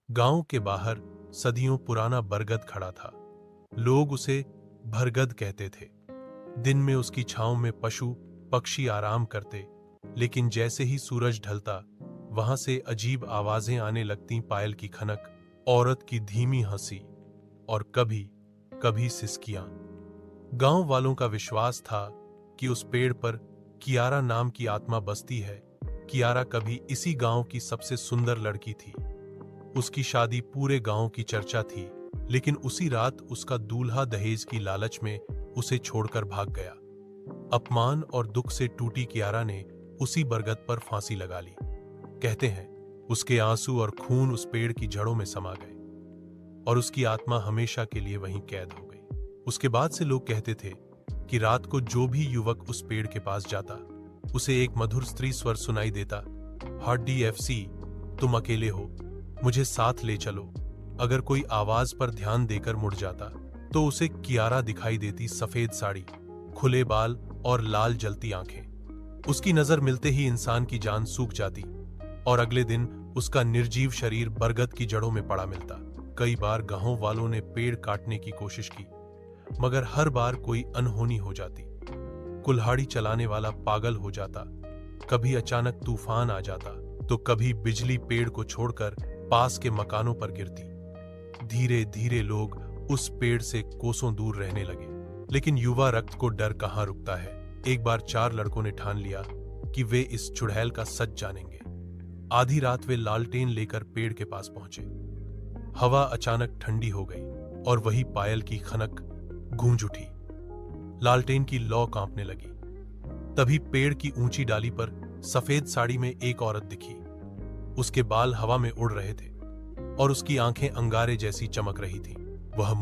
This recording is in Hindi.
गांव के बाहर सदियों पुराना बरगद खड़ा था। लोग उसे भरगद कहते थे। दिन में उसकी छांव में पशु पक्षी आराम करते, लेकिन जैसे ही सूरज ढलता, वहां से अजीब आवाजें आने लगती। पायल की खनक, औरत की धीमी हंसी और कभी कभी सिसकियां। गांव वालों का विश्वास था कि उस पेड़ पर कियारा नाम की आत्मा बसती है। कियारा कभी इसी गांव की सबसे सुंदर लड़की थी। उसकी शादी पूरे गांव की चर्चा थी, लेकिन उसी रात उसका दूल्हा दहेज की लालच में उसे छोड़कर भाग गया। अपमान और दुख से टूटी कियारा ने उसी बरगद पर फांसी लगा ली। कहते हैं उसके आंसू और खून उस पेड़ की जड़ों में समा गए और उसकी आत्मा हमेशा के लिए वहीं कैद हो गई। उसके बाद से लोग कहते थे कि रात को जो भी युवक उस पेड़ के पास जाता, उसे एक मधुर स्त्री स्वर सुनाई देता, हॉट DFC, तुम अकेले हो, मुझे साथ ले चलो। अगर कोई आवाज पर ध्यान देकर मुड़ जाता, तो उसे कियारा दिखाई देती, सफेद साड़ी, खुले बाल और लाल जलती आंखें। उसकी नजर मिलते ही इंसान की जान सूख जाती और अगले दिन उसका निर्जीव शरीर बरगद की जड़ों में पड़ा मिलता। कई बार गांव वालों ने पेड़ काटने की कोशिश की, मगर हर बार कोई अनहोनी हो जाती। कुल्हाड़ी चलाने वाला पागल हो जाता, कभी अचानक तूफान आ जाता, तो कभी बिजली पेड़ को छोड़कर पास के मकानों पर गिरती। धीरे धीरे लोग उस पेड़ से कोसों दूर रहने लगे, लेकिन युवा रक्त को डर कहां रुकता है। एक बार 4 लड़कों ने ठान लिया कि वे इस चुड़ैल का सच जानेंगे। आधी रात वे लालटेन लेकर पेड़ के पास पहुंचे। हवा अचानक ठंडी हो गई और वही पायल की खनक गूंज उठी। लालटेन की लौ कांपने लगी। तभी पेड़ की ऊंची डाली पर सफेद साड़ी में एक औरत दिखी। उसके बाल हवा में उड़ रहे थे और उसकी आंखें अंगारे जैसी चमक रही थीं। वह